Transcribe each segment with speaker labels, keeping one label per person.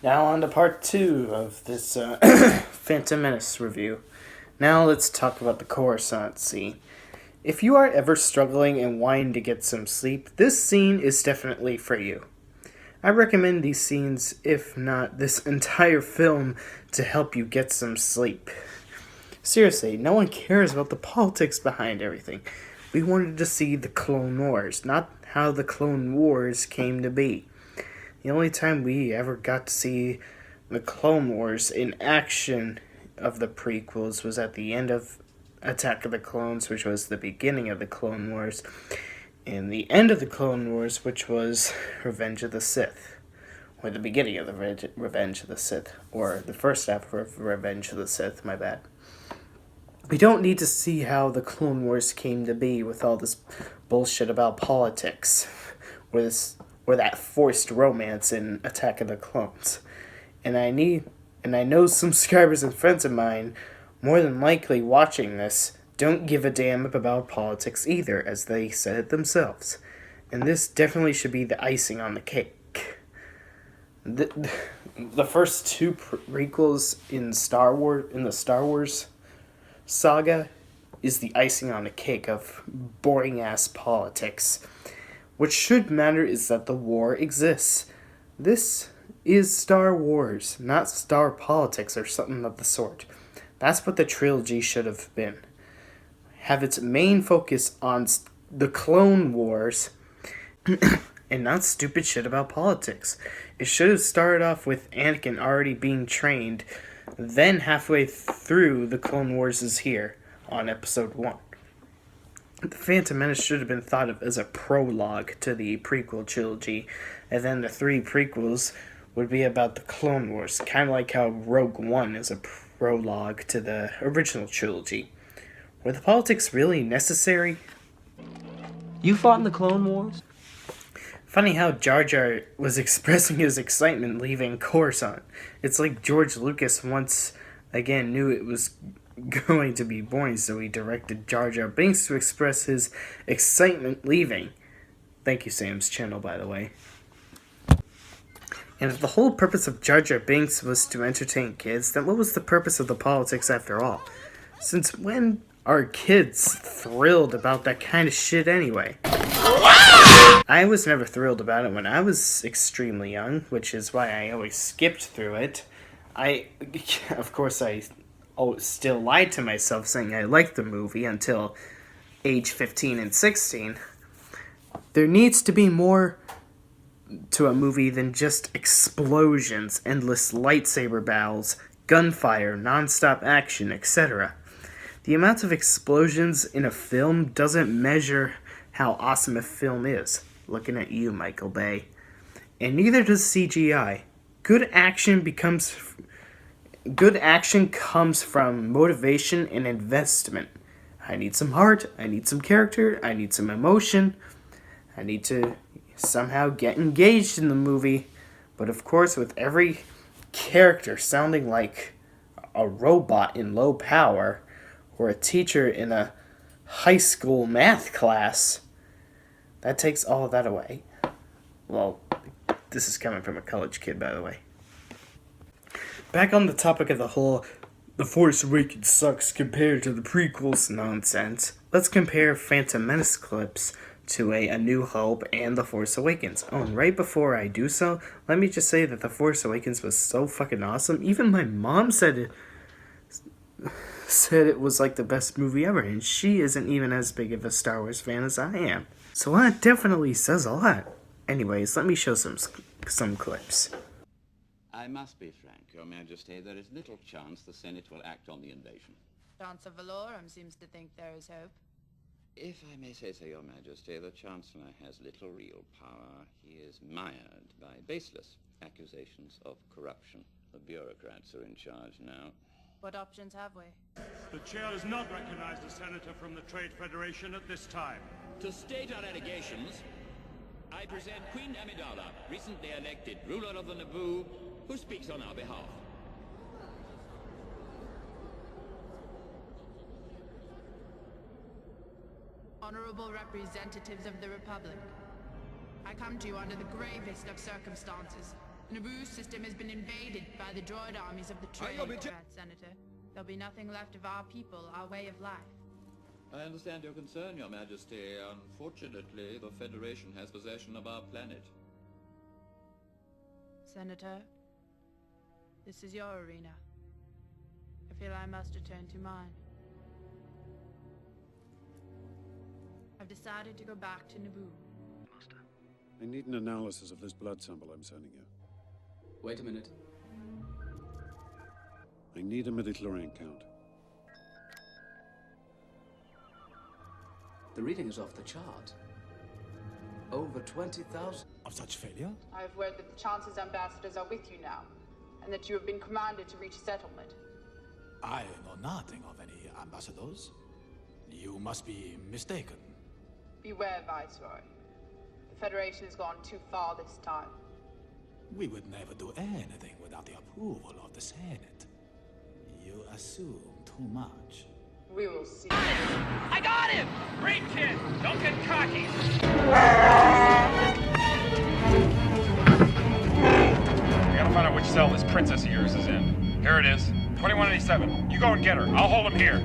Speaker 1: Now on to part 2 of this Phantom Menace review. Now let's talk about the Coruscant scene. If you are ever struggling and wanting to get some sleep, this scene is definitely for you. I recommend these scenes, if not this entire film, to help you get some sleep. Seriously, no one cares about the politics behind everything. We wanted to see the Clone Wars, not how the Clone Wars came to be. The only time we ever got to see the Clone Wars in action of the prequels was at the end of Attack of the Clones, which was the beginning of the Clone Wars, and the end of the Clone Wars, which was Revenge of the Sith, or the beginning of the Revenge of the Sith, or the first half of Revenge of the Sith, my bad. We don't need to see how the Clone Wars came to be with all this bullshit about politics, or that forced romance in Attack of the Clones. And I know some subscribers and friends of mine, more than likely watching this, don't give a damn about politics either, as they said it themselves. And this definitely should be the icing on the cake. The first two prequels in the Star Wars saga is the icing on the cake of boring ass politics. What should matter is that the war exists. This is Star Wars, not Star politics or something of the sort. That's what the trilogy should have been. Have its main focus on the Clone Wars and not stupid shit about politics. It should have started off with Anakin already being trained, then halfway through the Clone Wars is here on episode 1. The Phantom Menace should have been thought of as a prologue to the prequel trilogy, and then the 3 prequels would be about the Clone Wars, kind of like how Rogue One is a prologue to the original trilogy. Were the politics really necessary?
Speaker 2: You fought in the Clone Wars?
Speaker 1: Funny how Jar Jar was expressing his excitement leaving Coruscant. It's like George Lucas once again knew it was going to be boring, so he directed Jar Jar Binks to express his excitement leaving. Thank you, Sam's channel, by the way. And if the whole purpose of Jar Jar Binks was to entertain kids, then what was the purpose of the politics after all? Since when are kids thrilled about that kind of shit anyway? I was never thrilled about it when I was extremely young, which is why I always skipped through it. I still lied to myself saying I liked the movie until age 15 and 16. There needs to be more to a movie than just explosions, endless lightsaber battles, gunfire, non-stop action, etc. The amount of explosions in a film doesn't measure how awesome a film is. Looking at you, Michael Bay. And neither does CGI. Good action comes from motivation and investment. I need some heart, I need some character, I need some emotion. I need to somehow get engaged in the movie. But of course, with every character sounding like a robot in low power, or a teacher in a high school math class, that takes all of that away. Well, this is coming from a college kid, by the way. Back on the topic of The Force Awakens sucks compared to the prequels nonsense, let's compare Phantom Menace clips to A New Hope and The Force Awakens. Oh, and right before I do so, let me just say that The Force Awakens was so fucking awesome. Even my mom said it was like the best movie ever, and she isn't even as big of a Star Wars fan as I am. So that definitely says a lot. Anyways, let me show some clips.
Speaker 3: I must be frank, Your Majesty. There is little chance the Senate will act on the invasion.
Speaker 4: Chancellor Valorum seems to think there is hope.
Speaker 3: If I may say so, Your Majesty, the Chancellor has little real power. He is mired by baseless accusations of corruption. The bureaucrats are in charge now.
Speaker 4: What options have we?
Speaker 5: The chair has not recognized a senator from the Trade Federation at this time.
Speaker 6: To state our allegations, I present Queen Amidala, recently elected ruler of the Naboo, who speaks on our behalf.
Speaker 4: Honorable representatives of the Republic, I come to you under the gravest of circumstances. The Naboo system has been invaded by the droid armies of the trade, Senator. There'll be nothing left of our people, our way of life.
Speaker 6: I understand your concern, Your Majesty. Unfortunately, the Federation has possession of our planet.
Speaker 4: Senator, this is your arena. I feel I must return to mine. I've decided to go back to Naboo.
Speaker 7: I need an analysis of this blood sample I'm sending you.
Speaker 2: Wait a minute.
Speaker 7: I need a midichlorian count.
Speaker 2: The reading is off the chart. Over 20,000.
Speaker 8: Of such failure?
Speaker 4: I have word that the Chance's ambassadors are with you now, and that you have been commanded to reach a settlement.
Speaker 8: I know nothing of any ambassadors. You must be mistaken.
Speaker 4: Beware, Viceroy. The Federation has gone too far this time.
Speaker 8: We would never do anything without the approval of the Senate. You assume too much.
Speaker 4: We will see.
Speaker 9: I got him! Great kid! Don't get cocky!
Speaker 5: We gotta find out which cell this princess of yours is in. Here it is. 2187. You go and get her. I'll hold him here.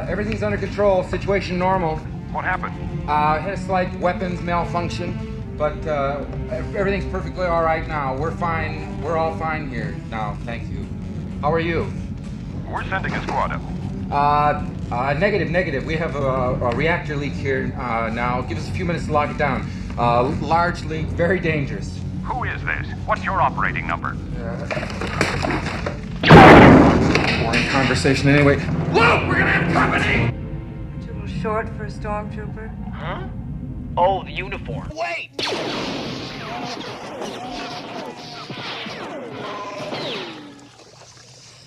Speaker 10: Everything's under control. Situation normal.
Speaker 5: What happened?
Speaker 10: Had a slight weapons malfunction, but everything's perfectly all right now. We're fine. We're all fine here now. Thank you. How are you?
Speaker 5: We're sending a squad up.
Speaker 10: Negative. We have a reactor leak here now. Give us a few minutes to lock it down. Large leak, very dangerous.
Speaker 5: Who is this? What's your operating number?
Speaker 10: Boring conversation anyway.
Speaker 9: Whoa! We're gonna have company!
Speaker 4: Too little short for a stormtrooper.
Speaker 9: Huh? Oh, the uniform. Wait!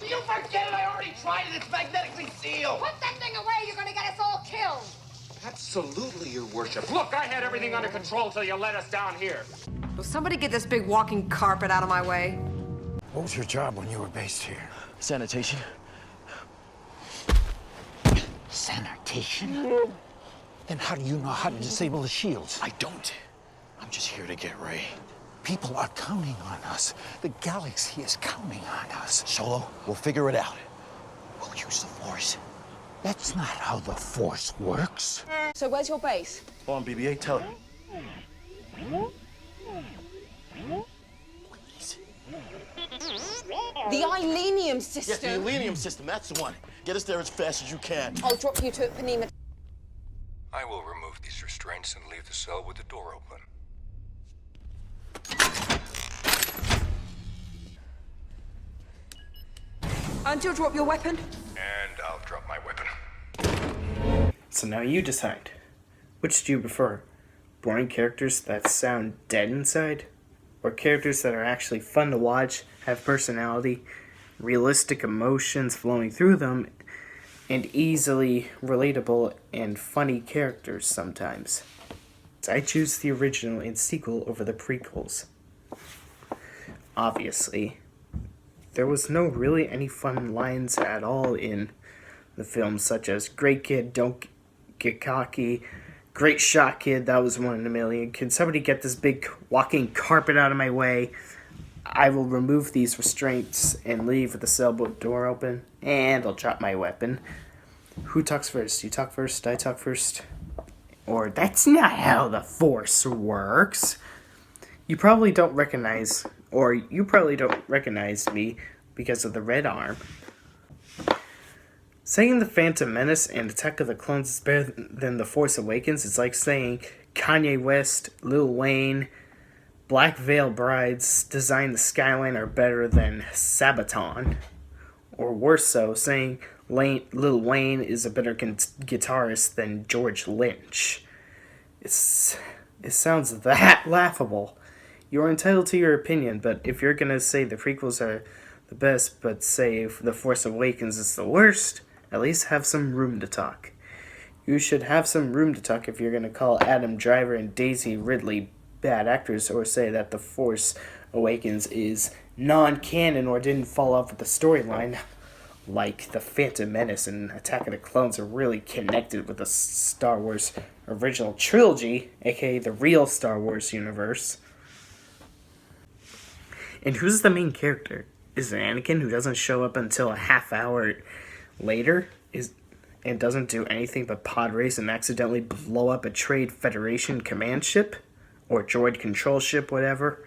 Speaker 9: You forget it! I already tried it! It's magnetically sealed!
Speaker 11: Put that thing away! You're gonna get us all killed!
Speaker 10: Absolutely, Your Worship. Look, I had everything under control till you let us down here.
Speaker 11: Will somebody get this big walking carpet out of my way?
Speaker 8: What was your job when you were based here?
Speaker 2: Sanitation.
Speaker 8: Sanitation? Then how do you know how to disable the shields?
Speaker 2: I don't. I'm just here to get Ray.
Speaker 8: People are counting on us. The galaxy is counting on us.
Speaker 2: Solo, we'll figure it out.
Speaker 8: We'll use the Force. That's not how the Force works.
Speaker 11: So where's your base?
Speaker 2: Go on, BB-8, tell her.
Speaker 11: The Ilenium system.
Speaker 2: Yes, the Elenium system, that's the one. Get us there as fast as you can.
Speaker 11: I'll drop you to it, Panema.
Speaker 12: I will remove these restraints and leave the cell with the door open.
Speaker 11: And you'll drop your weapon?
Speaker 12: And I'll drop my weapon.
Speaker 1: So now you decide. Which do you prefer? Boring characters that sound dead inside? Or characters that are actually fun to watch, have personality, realistic emotions flowing through them, and easily relatable and funny characters sometimes? I choose the original and sequel over the prequels. Obviously, there was no really any fun lines at all in the film, such as "Great kid, don't get cocky," "Great shot, kid, that was one in a million," "Can somebody get this big walking carpet out of my way? I will remove these restraints and leave with the sailboat door open, and I'll drop my weapon." Who talks first? You talk first, I talk first. Or, "That's not how the Force works." You probably don't recognize me because of the red arm. Saying The Phantom Menace and Attack of the Clones is better than The Force Awakens is like saying Kanye West, Lil Wayne, Black Veil Brides, Design the Skyline are better than Sabaton. Or worse so, saying Lil Wayne is a better guitarist than George Lynch. It sounds that laughable. You're entitled to your opinion, but if you're gonna say the prequels are the best, but say The Force Awakens is the worst, at least have some room to talk. You should have some room to talk if you're gonna call Adam Driver and Daisy Ridley bad actors, or say that The Force Awakens is non-canon or didn't fall off with the storyline, like The Phantom Menace and Attack of the Clones are really connected with the Star Wars original trilogy, aka the real Star Wars universe. And who's the main character? Is it Anakin, who doesn't show up until a half hour later and doesn't do anything but pod race and accidentally blow up a Trade Federation command ship? Or droid control ship, whatever?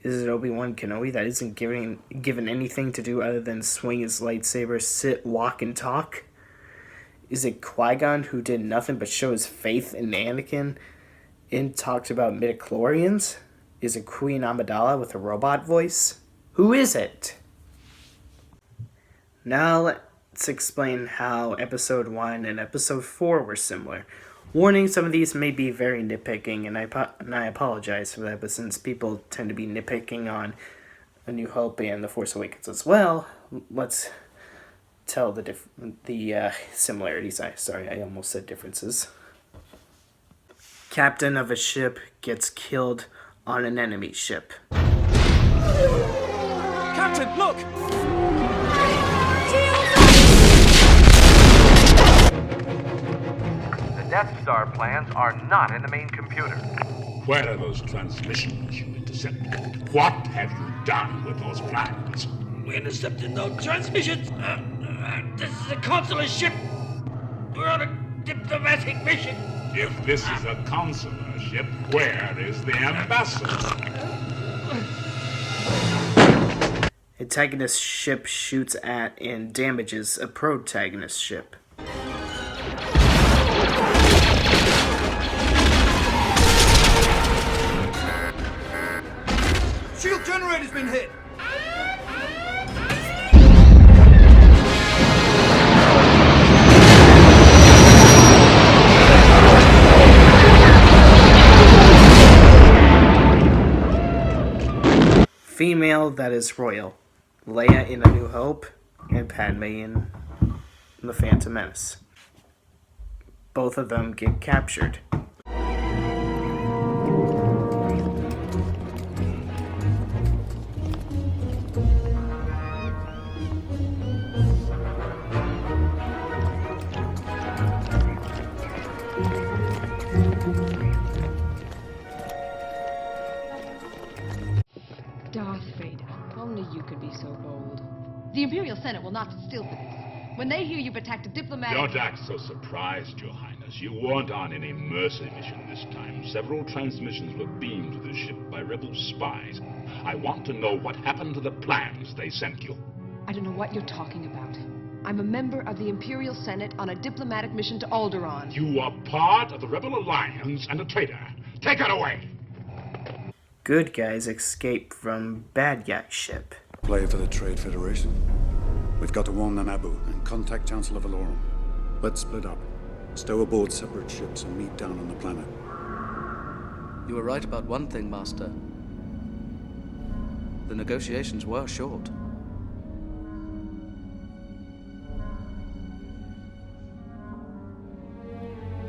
Speaker 1: Is it Obi-Wan Kenobi that isn't given anything to do other than swing his lightsaber, sit, walk, and talk? Is it Qui-Gon, who did nothing but show his faith in Anakin and talked about midichlorians? Is it Queen Amidala with a robot voice? Who is it? Now let's explain how Episode 1 and Episode 4 were similar. Warning, some of these may be very nitpicking, and I apologize for that, but since people tend to be nitpicking on A New Hope and The Force Awakens as well, let's tell the similarities. I almost said differences. Captain of a ship gets killed on an enemy ship.
Speaker 9: Captain, look!
Speaker 13: The Death Star plans are not in the main computer.
Speaker 14: Where are those transmissions you intercepted? What have you done with those plans?
Speaker 15: We intercepted no transmissions. This is a consular ship. We're on a diplomatic mission.
Speaker 14: If this is a consular ship, where is the ambassador?
Speaker 1: Antagonist ship shoots at and damages a protagonist ship.
Speaker 9: Shield generator's been hit.
Speaker 1: Female that is royal. Leia in A New Hope and Padme in The Phantom Menace. Both of them get captured.
Speaker 16: Darth Vader, only you could be so bold. The Imperial Senate will not sit still for this. When they hear you've attacked a diplomatic...
Speaker 14: Don't act so surprised, Your Highness. You weren't on any mercy mission this time. Several transmissions were beamed to the ship by rebel spies. I want to know what happened to the plans they sent you.
Speaker 16: I don't know what you're talking about. I'm a member of the Imperial Senate on a diplomatic mission to Alderaan.
Speaker 14: You are part of the Rebel Alliance and a traitor. Take it away!
Speaker 1: Good guys escape from bad guy ship.
Speaker 7: Play for the Trade Federation. We've got to warn the Naboo and contact Chancellor Valorum. Let's split up. Stow aboard separate ships and meet down on the planet.
Speaker 2: You were right about one thing, Master. The negotiations were short.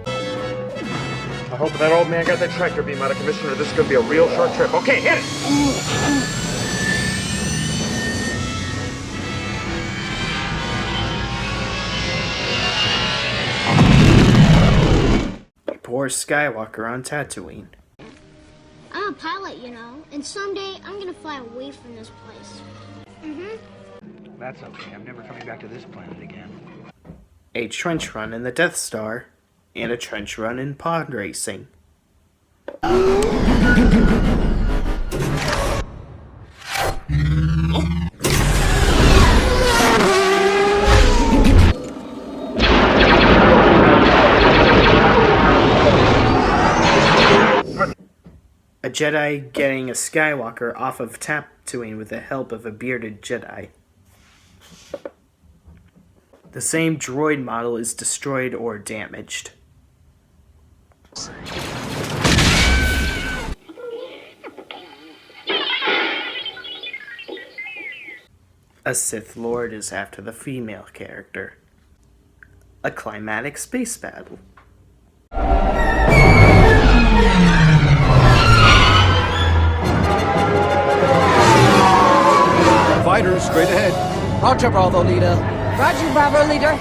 Speaker 13: I hope that old man got that tractor beam out of commission, or this is going to be a real short trip. Okay, hit it!
Speaker 1: Poor Skywalker on Tatooine.
Speaker 17: I'm a pilot, you know, and someday I'm gonna fly away from this place.
Speaker 18: That's okay. I'm never coming back to this planet again.
Speaker 1: A trench run in the Death Star, and a trench run in pod racing. A Jedi getting a Skywalker off of Tatooine with the help of a bearded Jedi. The same droid model is destroyed or damaged. A Sith Lord is after the female character. A climatic space battle.
Speaker 19: Fighters, straight ahead.
Speaker 20: Roger, Bravo, leader. Roger, Bravo, leader.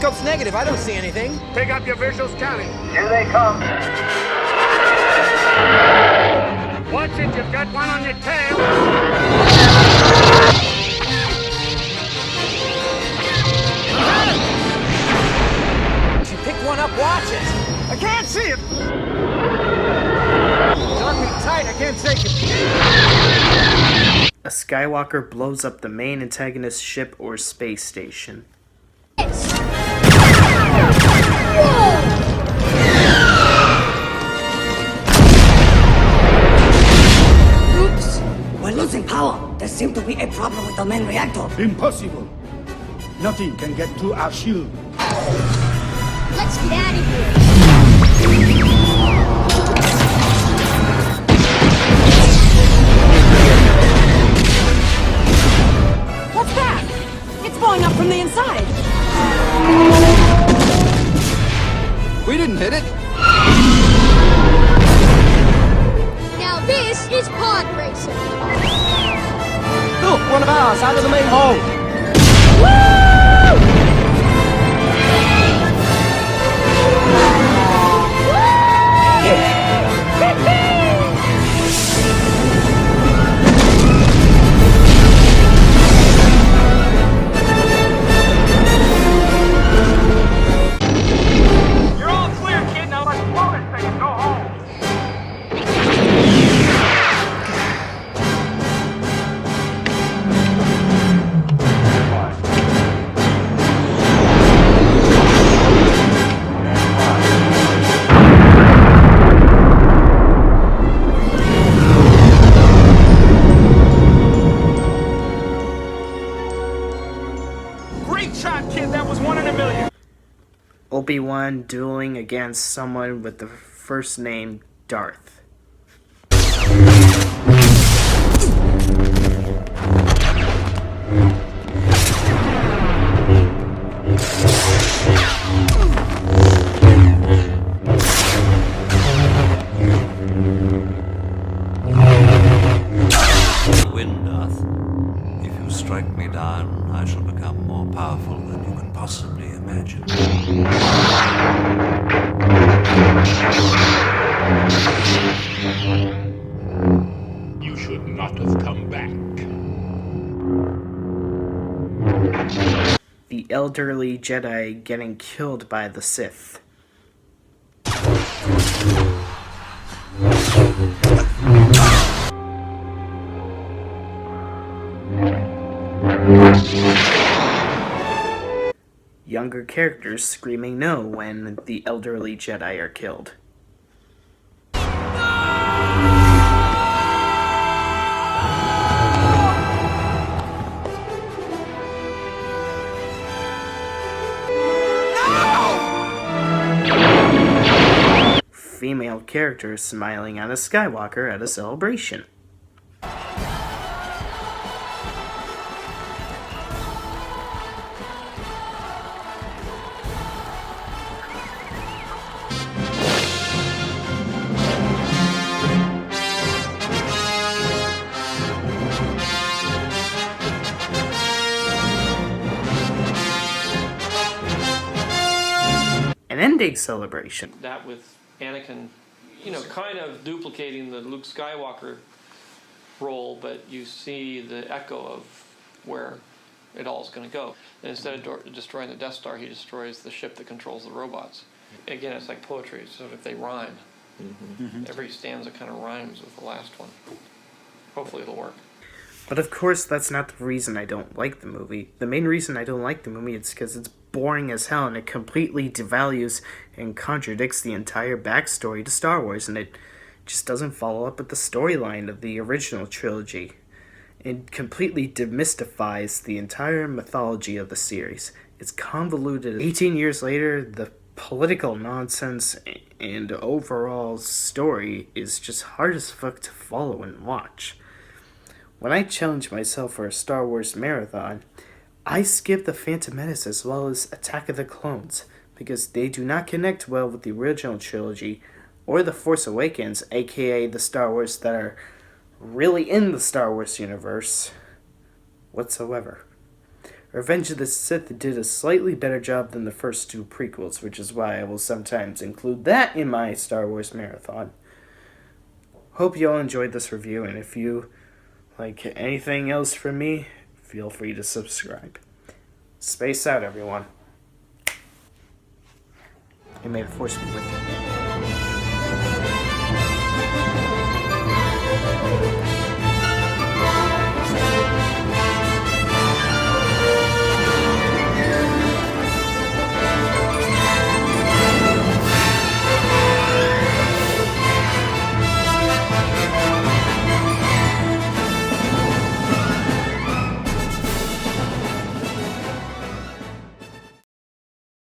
Speaker 20: periscope's negative. I don't see anything.
Speaker 13: Take up your visuals, counting.
Speaker 9: Here they come.
Speaker 13: Watch it, you've got one on your tail.
Speaker 20: She picked one up, watch it.
Speaker 13: I can't see it.
Speaker 9: Got me tight, I can't take it.
Speaker 1: A Skywalker blows up the main antagonist ship or space station.
Speaker 21: Oops! We're losing power. There seems to be a problem with the main reactor.
Speaker 19: Impossible. Nothing can get through our shield.
Speaker 17: Let's get out of here.
Speaker 11: What's that? It's blowing up from the inside.
Speaker 20: We didn't hit it.
Speaker 17: Now this is pod racing.
Speaker 20: Look, one of ours out of the main hole.
Speaker 9: You're all clear, kid. Now let's blow this thing and go home. Great shot, kid. That was one in a million.
Speaker 1: Obi-Wan dueling against someone with the first name Darth.
Speaker 22: Win, Darth. If you strike me down, I shall become more powerful than you can possibly imagine.
Speaker 14: You should not have come back.
Speaker 1: The elderly Jedi getting killed by the Sith. Younger characters screaming no when the elderly Jedi are killed. Female characters smiling at a Skywalker at a celebration. An ending celebration.
Speaker 23: That with Anakin, you know, kind of duplicating the Luke Skywalker role, but you see the echo of where it all is going to go. And instead of destroying the Death Star, he destroys the ship that controls the robots. Again, it's like poetry, so if they rhyme. Every stanza kind of rhymes with the last one. Hopefully it'll work.
Speaker 1: But of course, that's not the reason I don't like the movie. The main reason I don't like the movie is because it's boring as hell and it completely devalues and contradicts the entire backstory to Star Wars, and it just doesn't follow up with the storyline of the original trilogy. It completely demystifies the entire mythology of the series. It's convoluted. 18 years later, the political nonsense and overall story is just hard as fuck to follow and watch. When I challenge myself for a Star Wars marathon, I skip The Phantom Menace as well as Attack of the Clones, because they do not connect well with the original trilogy or The Force Awakens, aka the Star Wars that are really in the Star Wars universe whatsoever. Revenge of the Sith did a slightly better job than the first two prequels, which is why I will sometimes include that in my Star Wars marathon. Hope you all enjoyed this review, and if you like anything else from me, feel free to subscribe. Space out, everyone. And may the Force be with you.